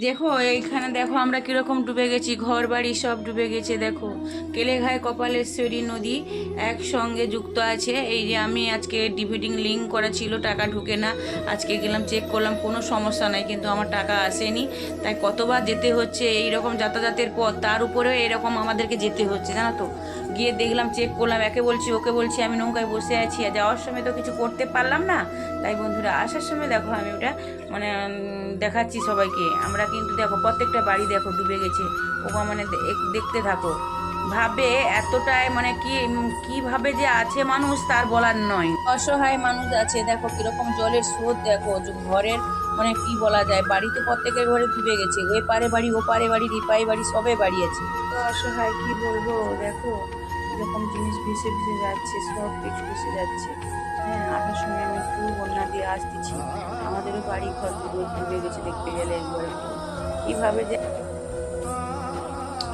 দেখো এইখানে দেখো আমরা কিরকম ডুবে গেছি, ঘর বাড়ি সব ডুবে গেছে। দেখো কেলেঘাই কপালেশ্বরী নদী একসঙ্গে যুক্ত আছে। এই যে আমি আজকে ডিভিডিং লিঙ্ক করা ছিল, টাকা ঢুকে না, আজকে গেলাম চেক করলাম, কোনো সমস্যা নাই, কিন্তু আমার টাকা আসেনি। তাই কতবার যেতে হচ্ছে এই রকম যাতায়াতের পথ, তার উপরেও এরকম আমাদেরকে যেতে হচ্ছে, জানো তো। গিয়ে দেখলাম, চেক করলাম, একে বলছি ওকে বলছি আমি নৌকায় বসে আছি, আর যাওয়ার সময় তো কিছু করতে পারলাম না। তাই বন্ধুরা আসার সময় দেখো আমি ওটা মানে দেখাচ্ছি সবাইকে। আমরা কিন্তু দেখো প্রত্যেকটা বাড়ি দেখো ডুবে গেছে। ওকে মানে দেখতে থাকো। ভাবে এতটাই মানে কিভাবে যে আছে মানুষ তার বলার নয়, অসহায় মানুষ আছে। দেখো কিরকম জলের স্রোত, দেখো যে ঘরের মানে কি বলা যায়, বাড়ি তো প্রত্যেকের ঘরে ডুবে গেছে, ওই পারে বাড়ি ও পারে বাড়ি রিপাই বাড়ি সবে বাড়ি আছে। তো অসহায় কি বলবো, দেখো এরকম জিনিস ভেসে ভেসে যাচ্ছে, সব কিছু ভেসে যাচ্ছে। হ্যাঁ, আসার সময় আমি একটু বন্যা দিয়ে আসতেছি, আমাদেরও বাড়ি ঘর ডুবে গেছে দেখতে গেলে একবারে। কিভাবে যে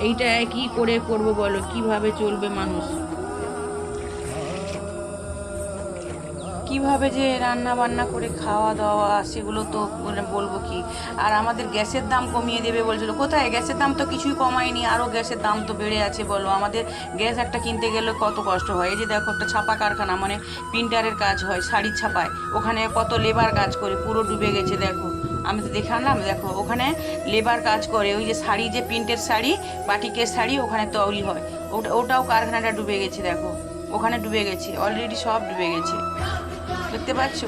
এইটা কি করে করব বলো, কিভাবে চলবে মানুষ, কিভাবে যে রান্না বান্না করে খাওয়া দাওয়া সেগুলো তো বলবো কি। আর আমাদের গ্যাসের দাম কমিয়ে দেবে বলছিল, কোথায় গ্যাসের দাম তো কিছুই কমায়নি, আরও গ্যাসের দাম তো বেড়ে আছে। বলো আমাদের গ্যাস একটা কিনতে গেলে কত কষ্ট হয়। এই যে দেখো একটা ছাপা কারখানা, মানে প্রিন্টারের কাজ হয়, শাড়ি ছাপায়, ওখানে কত লেবার কাজ করে, পুরো ডুবে গেছে। দেখো আমি তো দেখালাম, দেখো ওখানে লেবার কাজ করে, ওই যে শাড়ি, যে প্রিন্টের শাড়ি, বাটিকের শাড়ি ওখানে তৈরি হয়, ওটাও কারখানাটা ডুবে গেছে। দেখো ওখানে ডুবে গেছে, অলরেডি সব ডুবে গেছে, দেখতে পাচ্ছ।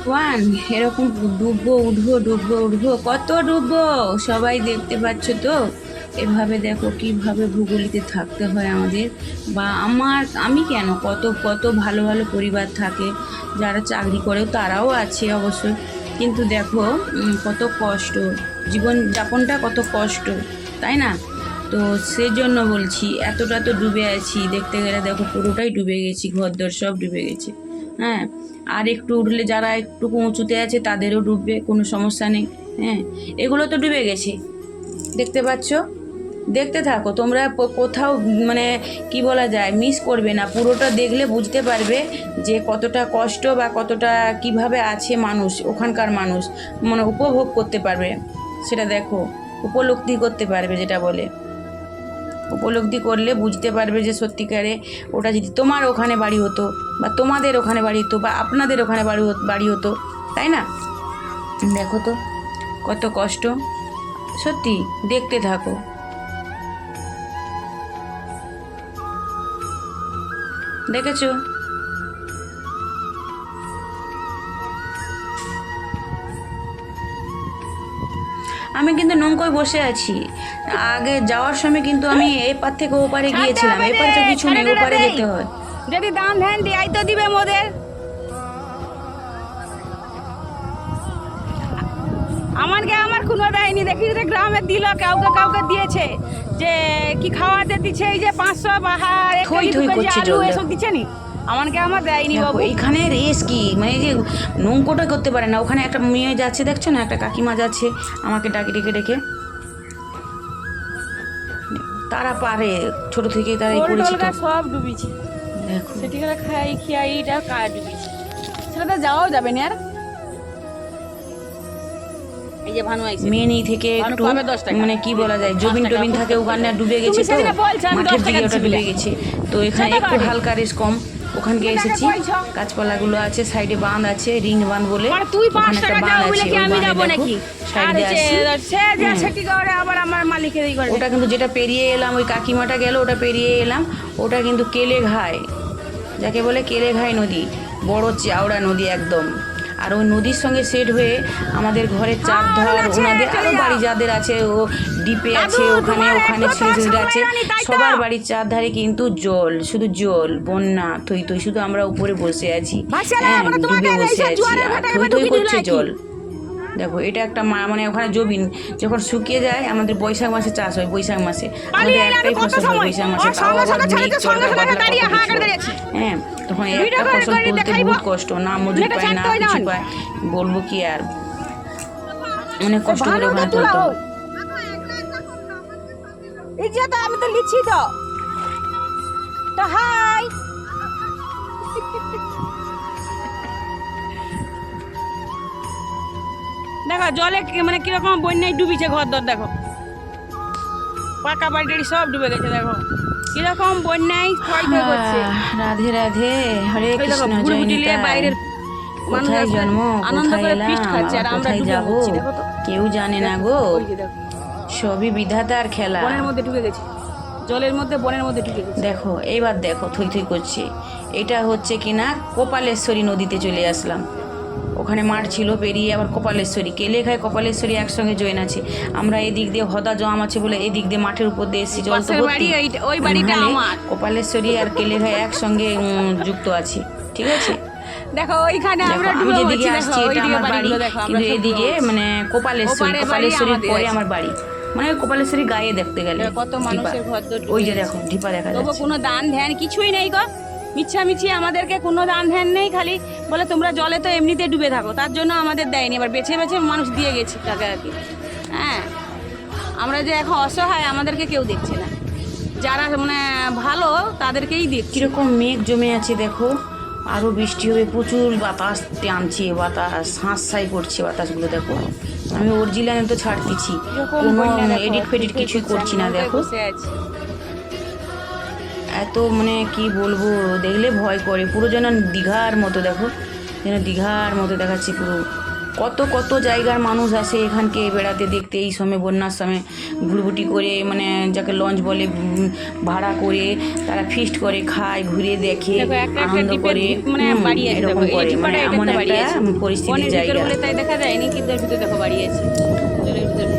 ওয়ান এরকম ডুববো উঠবো, ডুববো উঠবো, কত ডুববো সবাই দেখতে পাচ্ছ তো। এভাবে দেখো কিভাবে ভূগোলিতে থাকতে হয় আমাদের, বা আমি কেন, কত কত ভালো ভালো পরিবার থাকে, যারা চাকরি করেও তারাও আছে অবশ্যই, কিন্তু দেখো কত কষ্ট, জীবনযাপনটা কত কষ্ট, তাই না? তো সেজন্য বলছি এতটা তো ডুবে আছি, দেখতে গেলে দেখো পুরোটাই ডুবে গেছি, ঘরদোর সব ডুবে গেছে। হ্যাঁ, আর একটু উঠলে যারা একটু উঁচুতে আছে তাদেরও ডুববে, কোনো সমস্যা নেই। হ্যাঁ, এগুলো তো ডুবে গেছে, দেখতে পাচ্ছ। দেখতে থাকো তোমরা, কোথাও মানে কি বলা যায় মিস করবে না, পুরোটা দেখলে বুঝতে পারবে যে কতটা কষ্ট বা কতটা কিভাবে আছে মানুষ, ওখানকার মানুষ মানে উপভোগ করতে পারবে। সেটা দেখো, উপলব্ধি করতে পারবে, যেটা বলে উপলব্ধি করলে বুঝতে পারবে যে সত্যিকারে ওটা যদি তোমার ওখানে বাড়ি হতো, বা তোমাদের ওখানে বাড়ি হতো, বা আপনাদের ওখানে বাড়ি হতো, তাই না? দেখো তো কত কষ্ট, সত্যি দেখতে থাকো। দেখেছো? আমি কিন্তু নৌকোয় বসে আছি, আগে যাওয়ার সময় কিন্তু আমি এপার থেকে ওপারে গিয়েছিলাম, এপারে তো কিছু নেই, ওপারে যেতে হয়। যদি দাম ধ্যান দিয়াই তো দিবে মোদের। আমাকে আমার কোনো দেয়নি, দেখি যে গ্রামে দিল, কাউকে কাউকে দিয়েছে, যে কি খাওয়াতে দিচ্ছে, এই যে 500 বাহার থই থই করছে আলু জল, এসব দিচ্ছে নি, আমাকে আমার দেয়নি দেখো বাবু। এইখানে রেস কি, মানে এই যে নৌকোটা করতে পারে না, ওখানে একটা মেয়ে যাচ্ছে দেখছো না, একটা কাকিমা যাচ্ছে, আমাকে ডাকে ডেকে ডেকে, তারা পারে, ছোট থেকে তারাই পোল করেছে তো। টোলকা সব ডুবিছে, দেখো সেটি করে খিয়াইটা কাজ ডুবিছে, সেটা তো যাওয়াও যাবে না। আর এই যে ভানু আইছে, মেন এই থেকে ভানু একটু পাবে 10 টাকা, মানে কি বলা যায়, 5 জবিন টাকা টবিন থাকে, ওখানে ডুবে গেছে তুমি তো, সেদিনে বলছো আমি 10 মাঠের টাকা দিকে ওটা দিছি ডুবে বলে। গেছে। তো এখানে সেটা একটু পারে। হালকা রেস কম, ওখানকে তুমি তাকে এসেছি, কইছো। গাছপালাগুলো আছে, সাইডে বাঁধ আছে, রিং বাঁধ বলে, মানে তুই 5 ওখানে একটা টাকা বাঁধ যাও বলে আছে, কি ওই আমি বাঁধে যাবো দেখো নাকি? সাইড আর দিয়ে আসছি। সে যা হুম, সেটি করে আবার আমার মালিকের ই করে। ওটা কিন্তু যেটা পেরিয়ে এলাম, ওই কাকিমাটা গেল, ওটা পেরিয়ে এলাম, ওটা কিন্তু কেলেঘাই, যাকে বলে কেলেঘাই নদী, বড় চওড়া নদী একদম। আর ওই নদীর সঙ্গে সেট হয়ে আমাদের ঘরের চারধার, ওনাদের আরও বাড়ি যাদের আছে, ও ডিপে আছে, ওখানে ওখানে ছেলে ছেলেরা আছে, সবার বাড়ির চারধারে কিন্তু জল, শুধু জল, বন্যা, থই থই, শুধু আমরা উপরে বসে আছি, হ্যাঁ ডুবে বসে আছি, আর থই থই করছে জল। দেখো এটা একটা মানে ওখানে জবিন যখন শুকিয়ে যায়, আমাদের বৈশাখ মাসে চাষ হয়, বৈশাখ মাসে আমাদের একটাই ফসল হয় বৈশাখ মাসে, তাও আবার মেঘ চড়কা বাদলা কত কিছু হয়। হ্যাঁ, তখন একটা ফসল তুলতে বহুত কষ্ট, না মজুর পায় না কিছু পায়, বলবো কি আর, অনেক কষ্ট করে ওখানে তুলতে হয়। এই যে তো আমি তো লিখছি তো, তো হাই দেখো জলে মানে কিরকম বন্যায় ডুবিছে ঘর দর, দেখো পাকা বাড়ি টাড়ি সব ডুবে গেছে, দেখো কিরকম বন্যায় ক্ষয় করছে। রাধে রাধে, হরে ওই দেখো কৃষ্ণ, জয় ভুড়ি নিয়ে নিতাই। বাইরের মানুষ কোথায় আছে, জন্ম, আনন্দ কোথায় করে এলাম, ফিস্ট খাচ্ছে, আর আবার আমরা কোথায় ডুবে যাবো মরছি, দেখো তো। কেউ জানে না গো। ওই যে দেখো সবই বিধাতার খেলা। বনের মধ্যে ঢুকে গেছে, জলের মধ্যে বনের মধ্যে ঢুকে গেছে। দেখো এইবার দেখো থই থই করছে। এটা হচ্ছে কিনা কপালেশ্বরী নদীতে চলে আসলাম। ওখানে মাঠ ছিল, পেরিয়ে আবার কপালেশ্বরী, কেলেখায় কপালেশ্বরী একসঙ্গে জয়েন আছে। আমরা এদিক দিয়ে হদা জম আছে বলে এদিক দিয়ে মাঠের উপর দিয়ে এসেছি, জল তো পাশের বাড়ি, ভর্তি। ওই বাড়িটা নাহলে আমার। কপালেশ্বরী আর কেলেখায় একসঙ্গে যুক্ত আছে, ঠিক আছে। দেখো ওইখানে দেখো আমরা আমি ডুবে যেদিকে মরছি, আসছি দেখো ওই এটা দিকে আমার বাড়ি, বাড়িগুলো দেখো, আমরা কিন্তু সব এদিকে ডুবে মানে কপালেশ্বরী, ওপারের বাড়ি কপালেশ্বরীর আমাদের পরে আছে। আমার বাড়ি, মানে ওই কপালেশ্বরী গায়ে দেখতে গেলে দেখো কত ঢিপা। মানুষের ঘর দর ডুবে ওই যে গেছে। দেখো ঢিপা দেখা তবু যাচ্ছে। কোনো দান ধ্যান কিছুই নেই গো, মিছামিছি আমাদেরকে কোনো দান ধ্যান নেই, খালি বলে তোমরা জলে তো এমনিতে ডুবে থাকো, তার জন্য আমাদের দেয়নি। এবার বেছে বেছে মানুষ দিয়ে গেছে তাকে আর কি। হ্যাঁ, আমরা যে এখন অসহায় আমাদেরকে কেউ দেখছে না, যারা মানে ভালো তাদেরকেই দেখছে। কিরকম মেঘ জমে আছে দেখো, আরো বৃষ্টি হবে, প্রচুর বাতাস টানছে, বাতাস হাঁসছাই করছে বাতাসগুলো দেখো। আমি অরিজিনাল তো ছাড়তেছি, এরকম কোনো বন্যা দেখো, এডিট ফেডিট ঢুকে কিছুই পড়ছে, করছি না আমি দেখো। বসে আছি। এত মানে কি বলবো, দেখলে ভয় করে, পুরো যেন দীঘার মতো দেখো, যেন দীঘার মতো দেখাচ্ছে পুরো। কত কত জায়গার মানুষ আসে এখানকে বেড়াতে দেখতে, এই সময় বন্যার সময় ঘুরঘুটি করে, মানে যাকে লঞ্চ বলে, ভাড়া করে তারা ফিস্ট করে, খায়, ঘুরে দেখে, দেখো একটা একটা আনন্দ ডিপের করে, মানে বাড়ি আছে, এরকম দেখো এই করে, মানে ডিপাটা এটা এমন একটা বাড়ি একটা আছে, পরিস্থিতির বনের ভিতর জায়গা। বলে তাই দেখা যায়নি, কিন্তু এর ভিতরে দেখো বাড়ি আছে, জলের ভিতরে।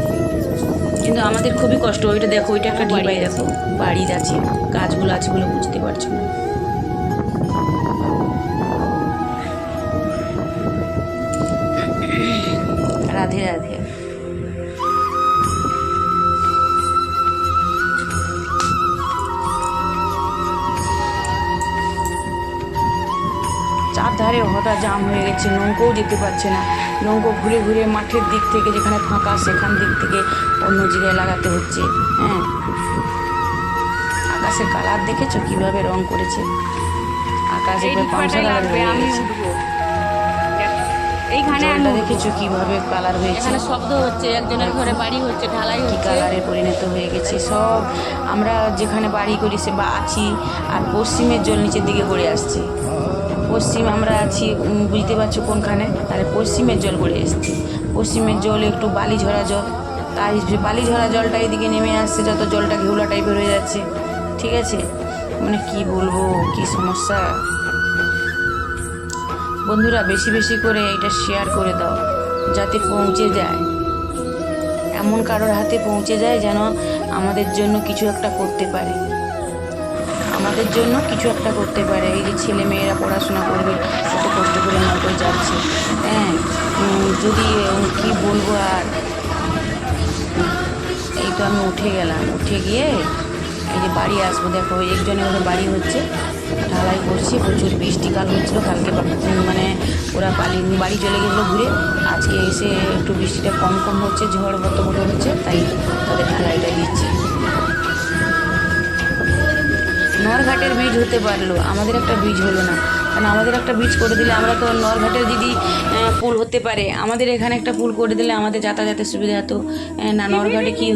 কিন্তু আমাদের খুবই কষ্ট। ওইটা দেখো, ওইটা একটা বাড়ি ডিপাই দেখো, বাড়ি আছে, গাছগুলো আছে বলে বুঝতে পারছো না। রাধে রাধে। চারধারে হঠাৎ জাম হয়ে গেছে, নৌকোও যেতে পারছে না। নৌকো ঘুরে ঘুরে মাঠের দিক থেকে যেখানে ফাঁকা সেখান দিক থেকে অন্য জায়গায় লাগাতে হচ্ছে। হ্যাঁ, আকাশের কালার দেখেছো কিভাবে রং করেছে, আকাশ এই একবার ডিপাটাই পাঁচা কালার লাগবে, হয়ে আমি গেছে। উঠবো। এইখানে আমি জলটা উঠবো। দেখেছো কিভাবে কালার হয়েছে, এখানে শব্দ হচ্ছে, একজনের ঘরে বাড়ি হচ্ছে, ঢালাই কি হচ্ছে। কালারে পরিণত হয়ে গেছে সব। আমরা যেখানে বাড়ি করি সে বা আছি, আর পশ্চিমের জল নিচের দিকে গড়ে আসছে। পশ্চিম আমরা আছি, বুঝতে পারছো কোনখানে, তাহলে পশ্চিমের জল গড়ে এসছে। পশ্চিমের জল একটু বালি ঝরা জল, তাই বালি ঝরা জলটা এদিকে নেমে আসছে, যত জলটা ঘেউলা টাইপের হয়ে যাচ্ছে, ঠিক আছে। মানে কি বলবো, কি সমস্যা। বন্ধুরা বেশি বেশি করে এটা শেয়ার করে দাও, যাতে পৌঁছে যায়, এমন কারোর হাতে পৌঁছে যায় যেন আমাদের জন্য কিছু একটা করতে পারে, আমাদের জন্য কিছু একটা করতে পারে। এই যে ছেলে মেয়েরা পড়াশোনা করবে, কত কষ্ট করে নৌকোয় যাচ্ছে। হ্যাঁ, যদি কি বলবো আর। এই তো আমি উঠে গেলাম, উঠে গিয়ে এই যে বাড়ি আসবো, দেখো একজনের ওদের বাড়ি হচ্ছে, ঢালাই করছে, প্রচুর বৃষ্টিকাল হচ্ছিলো কালকে, মানে ওরা বাড়ি চলে গেছিলো ঘুরে, আজকে এসে একটু বৃষ্টিটা কম কম হচ্ছে, ঝড় বত হচ্ছে, তাই তাদের ঢালাইটা দিচ্ছে। নরঘাটের বীজ হতে পারলো, আমাদের একটা বীজ হলো না, কারণ আমাদের একটা বীজ করে দিলে আমরা তো নরঘাটের যদি পুল হতে পারে, আমাদের এখানে একটা পুল করে দিলে আমাদের যাতায়াতের সুবিধা হতো। না নরঘাটে কি